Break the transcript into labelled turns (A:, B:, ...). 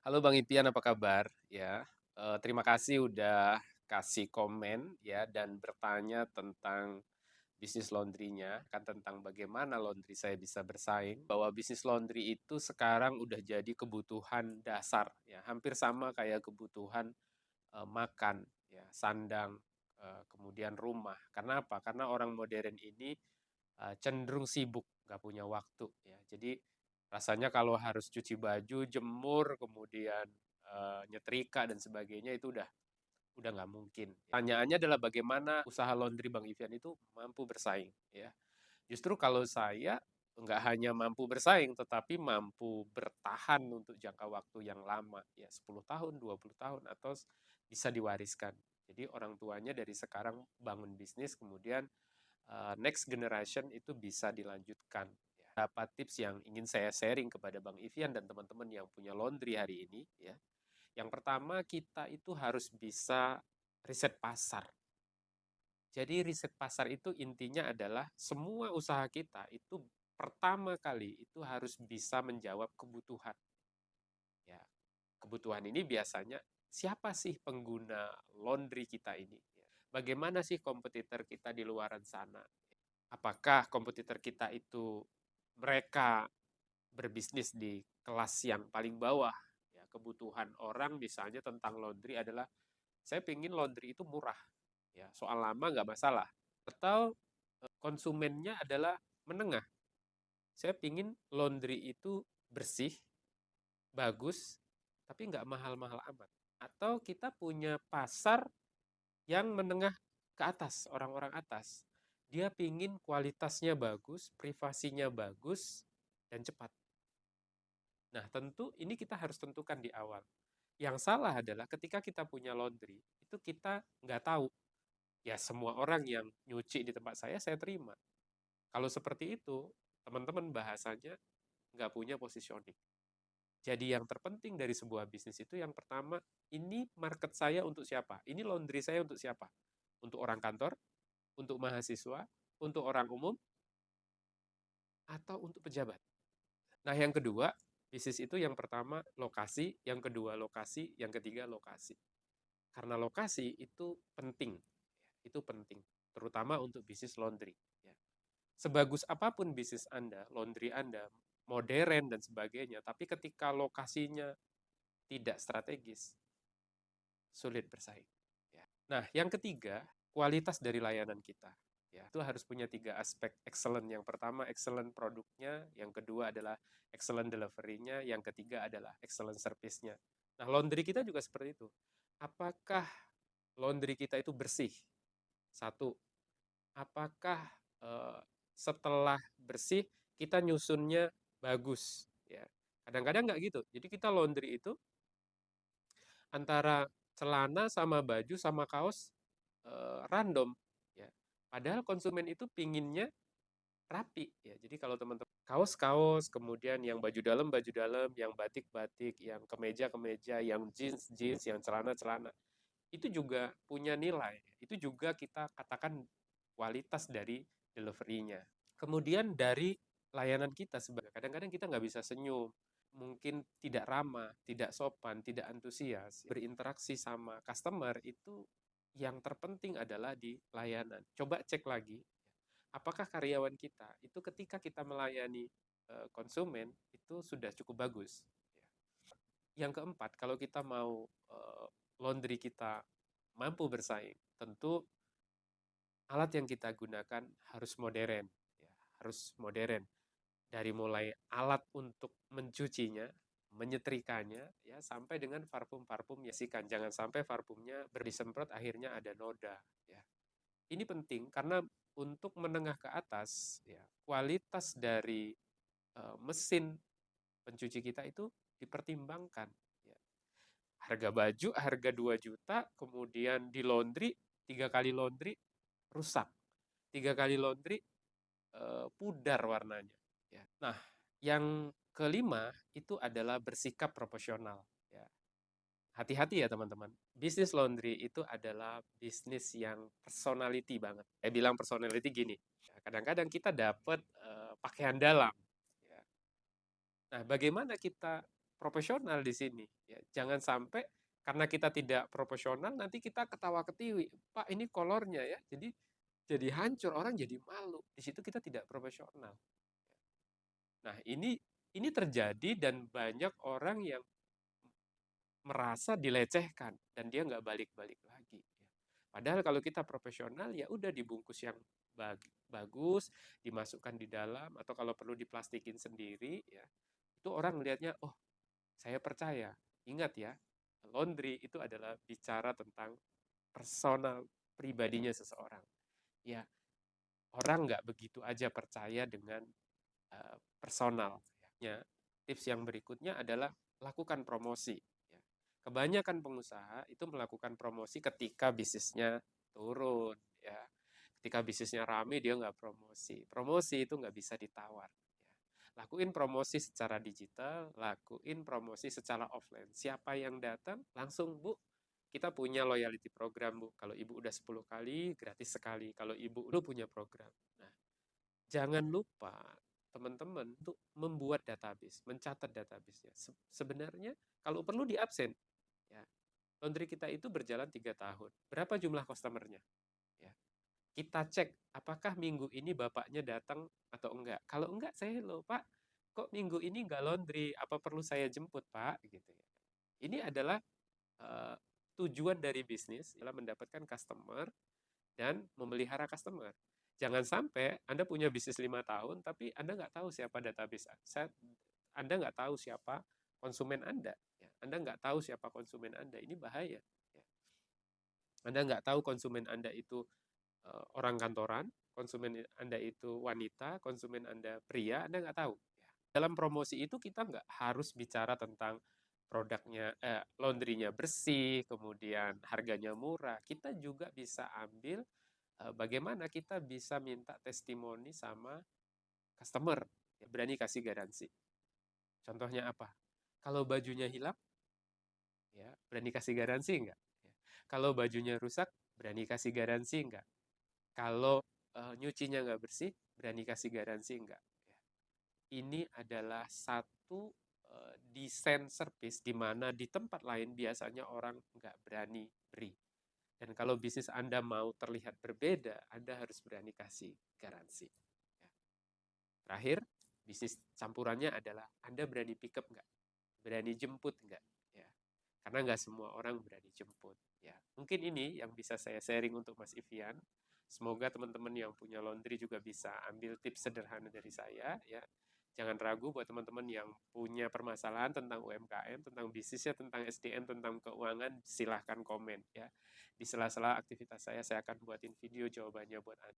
A: Halo Bang Ipian, apa kabar? Ya, terima kasih udah kasih komen ya dan bertanya tentang bisnis laundrynya, kan tentang bagaimana laundry saya bisa bersaing. Bahwa bisnis laundry itu sekarang udah jadi kebutuhan dasar, ya, hampir sama kayak kebutuhan makan, ya, sandang, kemudian rumah. Karena apa? Karena orang modern ini cenderung sibuk, nggak punya waktu ya. Jadi rasanya kalau harus cuci baju, jemur, kemudian nyetrika dan sebagainya itu udah nggak mungkin. Pertanyaannya adalah bagaimana usaha laundry Bang Ivian itu mampu bersaing ya. Justru kalau saya nggak hanya mampu bersaing, tetapi mampu bertahan untuk jangka waktu yang lama, ya 10 tahun, 20 tahun, atau bisa diwariskan. Jadi orang tuanya dari sekarang bangun bisnis, kemudian next generation itu bisa dilanjutkan. Dapat tips yang ingin saya sharing kepada Bang Ivian dan teman-teman yang punya laundry hari ini. Ya. Yang pertama, kita itu harus bisa riset pasar. Jadi riset pasar itu intinya adalah semua usaha kita itu pertama kali itu harus bisa menjawab kebutuhan. Ya, kebutuhan ini biasanya siapa sih pengguna laundry kita ini? Bagaimana sih kompetitor kita di luaran sana? Apakah kompetitor kita itu mereka berbisnis di kelas yang paling bawah? Ya, kebutuhan orang misalnya tentang laundry adalah saya pingin laundry itu murah, ya soal lama nggak masalah. Atau konsumennya adalah menengah. Saya pingin laundry itu bersih, bagus, tapi nggak mahal-mahal amat. Atau kita punya pasar yang menengah ke atas, orang-orang atas. Dia pingin kualitasnya bagus, privasinya bagus, dan cepat. Nah, tentu ini kita harus tentukan di awal. Yang salah adalah ketika kita punya laundry, itu kita nggak tahu. Ya, semua orang yang nyuci di tempat saya terima. Kalau seperti itu, teman-teman bahasanya nggak punya positioning. Jadi yang terpenting dari sebuah bisnis itu yang pertama, ini market saya untuk siapa? Ini laundry saya untuk siapa? Untuk orang kantor, untuk mahasiswa, untuk orang umum, atau untuk pejabat. Nah, yang kedua, bisnis itu yang pertama lokasi, yang kedua lokasi, yang ketiga lokasi. Karena lokasi itu penting, terutama untuk bisnis laundry. Ya. Sebagus apapun bisnis Anda, laundry Anda, modern dan sebagainya, tapi ketika lokasinya tidak strategis, sulit bersaing. Ya. Nah, yang ketiga, kualitas dari layanan kita. Ya, itu harus punya tiga aspek excellent. Yang pertama, excellent produknya. Yang kedua adalah excellent delivery-nya. Yang ketiga adalah excellent service-nya. Nah, laundry kita juga seperti itu. Apakah laundry kita itu bersih? Satu, apakah eh, setelah bersih kita nyusunnya bagus? Ya, kadang-kadang nggak gitu. Jadi kita laundry itu antara celana sama baju sama kaos random ya. Padahal konsumen itu pinginnya rapi ya. Jadi kalau teman-teman kaos-kaos, kemudian yang baju dalam, yang batik-batik, yang kemeja-kemeja, yang jeans-jeans, yang celana-celana, itu juga punya nilai. Itu juga kita katakan kualitas dari delivery-nya. Kemudian dari layanan kita sebagai kadang-kadang kita nggak bisa senyum, mungkin tidak ramah, tidak sopan, tidak antusias, berinteraksi sama customer itu yang terpenting adalah di layanan. Coba cek lagi, apakah karyawan kita itu ketika kita melayani konsumen itu sudah cukup bagus. Yang keempat, kalau kita mau laundry kita mampu bersaing, tentu alat yang kita gunakan harus modern, ya, harus modern. Dari mulai alat untuk mencucinya, menyetrikanya, ya sampai dengan parfum-parfum ya sikan. Jangan sampai parfumnya berdisemprot akhirnya ada noda. Ya. Ini penting karena untuk menengah ke atas, ya, kualitas dari mesin pencuci kita itu dipertimbangkan. Ya. Harga baju, harga 2 juta, kemudian di laundry, 3 kali laundry, rusak. 3 kali laundry, pudar warnanya. Ya. Nah, yang kelima itu adalah bersikap proporsional. Ya. Hati-hati ya teman-teman. Bisnis laundry itu adalah bisnis yang personality banget. Saya bilang personality gini. Kadang-kadang kita dapat pakaian dalam. Ya. Nah, bagaimana kita profesional di sini. Ya, jangan sampai karena kita tidak profesional nanti kita ketawa-ketiwi, Pak ini kolornya ya, jadi hancur, orang jadi malu. Di situ kita tidak profesional. Nah ini terjadi dan banyak orang yang merasa dilecehkan dan dia nggak balik-balik lagi. Padahal kalau kita profesional ya udah dibungkus yang bagus, dimasukkan di dalam atau kalau perlu diplastikin sendiri ya. Itu orang melihatnya, oh saya percaya. Ingat ya, laundry itu adalah bicara tentang personal pribadinya seseorang. Ya, orang nggak begitu aja percaya dengan personal. Ya, tips yang berikutnya adalah lakukan promosi. Ya. Kebanyakan pengusaha itu melakukan promosi ketika bisnisnya turun. Ya. Ketika bisnisnya rame dia nggak promosi. Promosi itu nggak bisa ditawar. Ya. Lakuin promosi secara digital, lakuin promosi secara offline. Siapa yang datang, langsung Bu, kita punya loyalty program Bu. Kalau Ibu udah 10 kali, gratis sekali. Kalau Ibu udah punya program. Nah, jangan lupa teman-teman untuk membuat database, mencatat database-nya. Sebenarnya kalau perlu di absen. Ya. Laundry kita itu berjalan 3 tahun. Berapa jumlah customer-nya? Ya. Kita cek apakah minggu ini bapaknya datang atau enggak. Kalau enggak, saya loh Pak, kok minggu ini enggak laundry? Apa perlu saya jemput Pak? Gitu ya. Ini adalah tujuan dari bisnis adalah mendapatkan customer dan memelihara customer. Jangan sampai Anda punya bisnis 5 tahun, tapi Anda nggak tahu siapa database Anda nggak tahu siapa konsumen Anda. Ya. Anda nggak tahu siapa konsumen Anda. Ini bahaya. Ya. Anda nggak tahu konsumen Anda itu orang kantoran, konsumen Anda itu wanita, konsumen Anda pria, Anda nggak tahu. Ya. Dalam promosi itu kita nggak harus bicara tentang produknya, laundrynya bersih, kemudian harganya murah. Kita juga bisa ambil bagaimana kita bisa minta testimoni sama customer, ya, berani kasih garansi. Contohnya apa? Kalau bajunya hilang, ya berani kasih garansi enggak? Ya. Kalau bajunya rusak, berani kasih garansi enggak? Kalau nyucinya nggak bersih, berani kasih garansi enggak? Ya. Ini adalah satu desain service di mana di tempat lain biasanya orang nggak berani beri. Dan kalau bisnis Anda mau terlihat berbeda, Anda harus berani kasih garansi. Ya. Terakhir, bisnis campurannya adalah Anda berani pick up nggak? Berani jemput nggak? Ya. Karena nggak semua orang berani jemput. Ya. Mungkin ini yang bisa saya sharing untuk Mas Ivian. Semoga teman-teman yang punya laundry juga bisa ambil tips sederhana dari saya. Ya. Jangan ragu buat teman-teman yang punya permasalahan tentang UMKM, tentang bisnisnya, tentang SDM, tentang keuangan, silahkan komen ya. Di sela-sela aktivitas saya akan buatin video jawabannya buat Anda.